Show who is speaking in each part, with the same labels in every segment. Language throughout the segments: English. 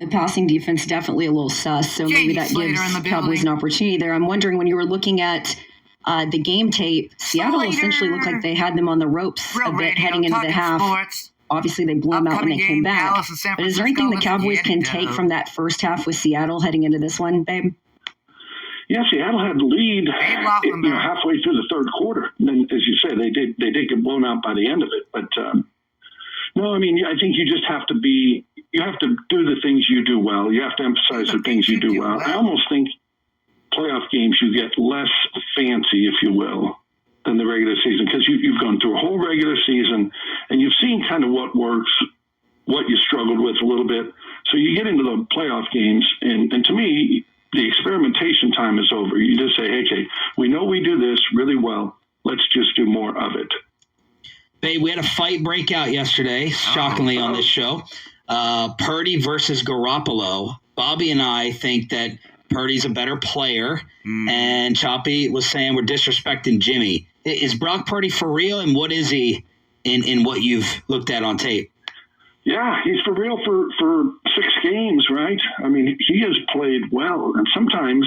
Speaker 1: The passing defense definitely a little sus, so maybe that gives Cowboys an opportunity there. I'm wondering, when you were looking at the game tape, Seattle essentially looked like they had them on the ropes a bit heading into the half. Obviously, they blew them out when they came back. But is there anything the Cowboys can take from that first half with Seattle heading into this one, babe?
Speaker 2: Yeah, Seattle had the lead halfway through the third quarter. And then, as you say, they did get blown out by the end of it. But, no, I mean, I think you just have to you have to do the things you do well. You have to emphasize the things you do well. I almost think playoff games you get less fancy, if you will, than the regular season, because you've gone through a whole regular season and you've seen kind of what works, what you struggled with a little bit. So you get into the playoff games, and to me, the experimentation time is over. You just say, hey, okay, we know we do this really well. Let's just do more of it.
Speaker 3: Babe, we had a fight break out yesterday, shockingly, on this show. Purdy versus Garoppolo. Bobby and I think that Purdy's a better player, and Choppy was saying we're disrespecting Jimmy. Is Brock Purdy for real, and what is he in what you've looked at on tape?
Speaker 2: Yeah, he's for real for 6 games, right? I mean, he has played well, and sometimes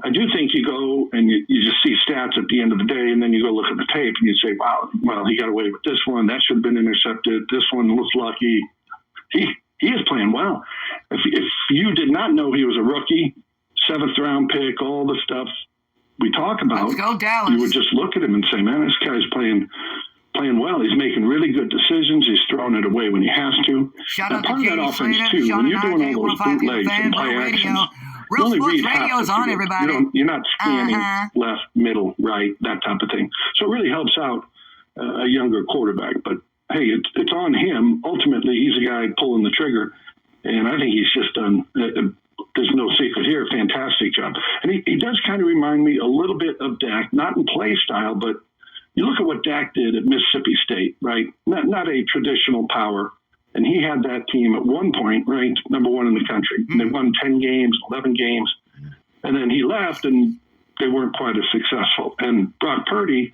Speaker 2: I do think you go and you just see stats at the end of the day, and then you go look at the tape and you say, wow, well, he got away with this one. That should have been intercepted. This one was lucky. He is playing well. If you did not know he was a rookie, 7th round pick, all the stuff we talk about,
Speaker 4: let's go Dallas.
Speaker 2: You would just look at him and say, man, this guy's playing well. He's making really good decisions. He's throwing it away when he has to.
Speaker 4: Shout out
Speaker 2: part
Speaker 4: to
Speaker 2: of that
Speaker 4: Slater,
Speaker 2: offense, too, when you're doing all those bootlegs and play actions,
Speaker 4: Real Sports Radio's on, everybody.
Speaker 2: You're not scanning left, middle, right, that type of thing. So it really helps out a younger quarterback. But, hey, it's on him. Ultimately, he's the guy pulling the trigger. And I think he's just done there's no secret here, a fantastic job. And he does kind of remind me a little bit of Dak, not in play style, but you look at what Dak did at Mississippi State, right? Not a traditional power. And he had that team at one point ranked number 1 in the country. And they won 10 games, 11 games. And then he left, and they weren't quite as successful. And Brock Purdy,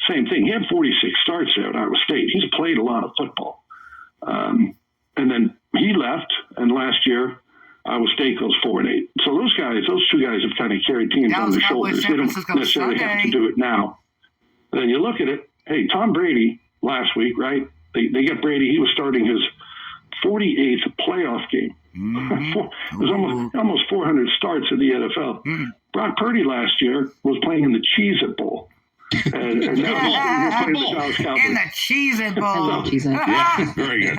Speaker 2: same thing. He had 46 starts there at Iowa State. He's played a lot of football. And then he left, and last year, Iowa State goes 4-8. So those 2 guys have kind of carried teams on their shoulders. They don't necessarily have to do it now. Then you look at it, hey, Tom Brady last week, right? They get Brady. He was starting his 48th playoff game. It was almost 400 starts in the NFL. Brock Purdy last year was playing in the Cheez-It Bowl. And now he's playing the Dallas Cowboys.
Speaker 4: In the Cheez-It Bowl.
Speaker 3: Yeah, very good.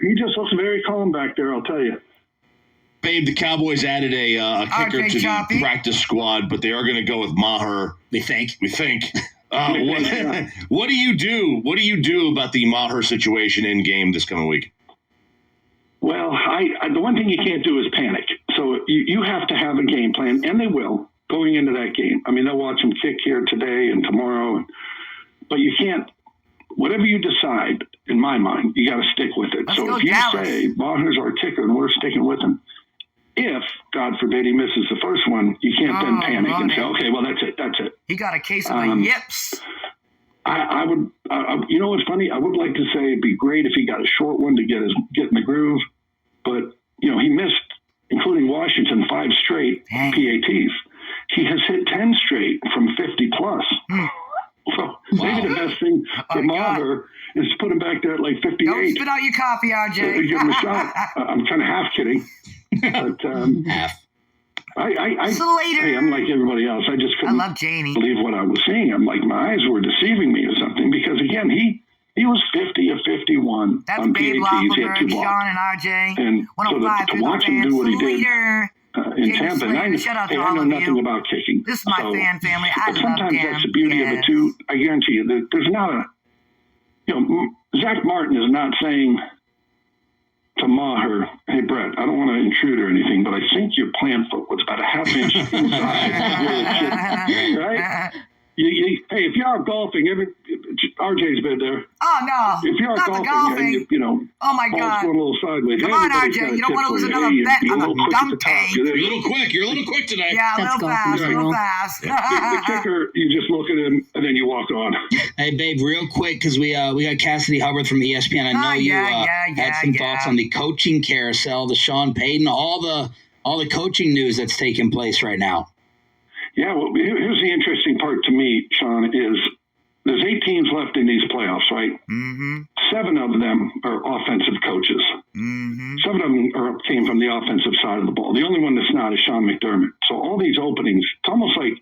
Speaker 2: He just looks very calm back there, I'll tell you.
Speaker 3: Babe, the Cowboys added a kicker to the practice squad, but they are going to go with Maher. We think. What do you do? What do you do about the Maher situation in game this coming week?
Speaker 2: Well, the one thing you can't do is panic. So you have to have a game plan, and they will, going into that game. I mean, they'll watch him kick here today and tomorrow, but you can't. Whatever you decide, in my mind, you got to stick with it. So if you say Maher's our kicker and we're sticking with him, if, God forbid, he misses the first one, you can't then panic and say, okay, well, that's it.
Speaker 4: He got a case of the yips.
Speaker 2: I would, you know what's funny? I would like to say it'd be great if he got a short one to get in the groove. But, he missed, including Washington, 5 straight PATs. He has hit 10 straight from 50-plus. So maybe the best thing for Maher is to put him back there at like 58.
Speaker 4: Don't spit out your coffee, RJ.
Speaker 2: Give him a shot. I'm kind of half kidding. But
Speaker 3: half.
Speaker 2: I'm like everybody else. I just couldn't believe what I was seeing. I'm like, my eyes were deceiving me or something, because again, he was 50 of 51 on PATs. He had 2 blocks.
Speaker 4: Sean and RJ.
Speaker 2: And so to watch him do what he did in Tampa, I know nothing about kicking.
Speaker 4: This is my fan family. I love
Speaker 2: sometimes
Speaker 4: them.
Speaker 2: That's the beauty of it too. I guarantee you, there's not Zach Martin is not saying to Maher, hey, Brett, I don't want to intrude or anything, but I think your plant foot was about a half inch inside. Right? Hey, if you're out golfing, RJ's been there.
Speaker 4: Oh, no.
Speaker 2: If you're
Speaker 4: not
Speaker 2: golfing,
Speaker 4: the golfing.
Speaker 2: And you know,
Speaker 4: oh, my
Speaker 2: ball's
Speaker 4: God.
Speaker 2: going a little sideways.
Speaker 4: Come on,
Speaker 2: Everybody's
Speaker 4: RJ.
Speaker 2: got a
Speaker 4: You don't
Speaker 2: tip
Speaker 4: want to
Speaker 2: for
Speaker 4: lose
Speaker 2: you.
Speaker 4: another
Speaker 2: Hey,
Speaker 4: bet
Speaker 2: you're
Speaker 4: on
Speaker 2: a
Speaker 4: the
Speaker 2: little quick at
Speaker 4: dump
Speaker 2: the top.
Speaker 4: tank.
Speaker 3: You're a little quick. You're a little quick today.
Speaker 4: Yeah, a
Speaker 1: That's
Speaker 4: little
Speaker 1: golfing
Speaker 4: fast.
Speaker 1: for
Speaker 4: A
Speaker 1: you.
Speaker 4: little fast.
Speaker 2: The kicker, you just look at him and then you walk on.
Speaker 3: Hey, babe, real quick, because we got Cassidy Hubbard from ESPN. I know you had some thoughts on the coaching carousel, the Sean Payton, all the coaching news that's taking place right now.
Speaker 2: Yeah, well, here's the interesting part to me, Sean, is there's 8 teams left in these playoffs, right?
Speaker 4: Mm-hmm.
Speaker 2: 7 of them are offensive coaches.
Speaker 4: Mm-hmm.
Speaker 2: 7 of them came from the offensive side of the ball. The only one that's not is Sean McDermott. So all these openings, it's almost like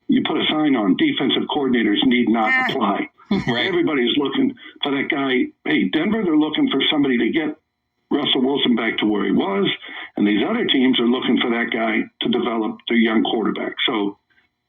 Speaker 2: you put a sign on, defensive coordinators need not apply.
Speaker 3: Right.
Speaker 2: Everybody's looking for that guy. Hey, Denver, they're looking for somebody to get Russell Wilson back to where he was. And these other teams are looking for that guy to develop their young quarterback. So,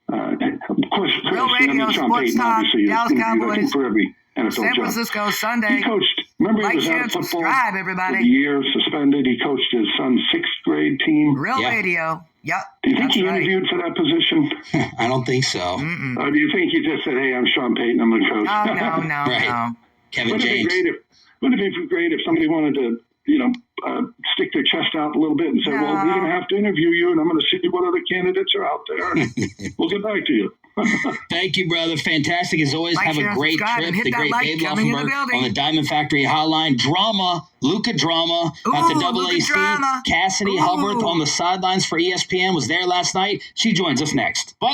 Speaker 2: of course,
Speaker 4: Realradio,
Speaker 2: Sean
Speaker 4: Sports
Speaker 2: Payton
Speaker 4: Talk,
Speaker 2: obviously
Speaker 4: Dallas
Speaker 2: is going to be
Speaker 4: Cowboys,
Speaker 2: for every NFL
Speaker 4: San
Speaker 2: job.
Speaker 4: Francisco Sunday.
Speaker 2: He coached, remember he was
Speaker 4: share,
Speaker 2: out
Speaker 4: and
Speaker 2: of football
Speaker 4: subscribe,
Speaker 2: for
Speaker 4: everybody.
Speaker 2: the year, suspended. He coached his son's 6th grade team.
Speaker 4: Radio. Yep.
Speaker 2: Do you think he interviewed for that position?
Speaker 3: I don't think so.
Speaker 2: Or do you think he just said, hey, I'm Sean Payton, I'm the coach?
Speaker 4: Oh, no,
Speaker 3: Right.
Speaker 4: no.
Speaker 3: Kevin
Speaker 2: Wouldn't
Speaker 3: James.
Speaker 2: it be great if somebody wanted to, stick their chest out a little bit and say, well, we're going to have to interview you, and I'm going to see what other candidates are out there. And we'll get back to you.
Speaker 3: Thank you, brother. Fantastic as always. Have a great trip. The great Dave Laufenberg on the Diamond Factory Hotline. Drama, Luka drama at the AAC. Cassidy Hubbard on the sidelines for ESPN was there last night. She joins us next. But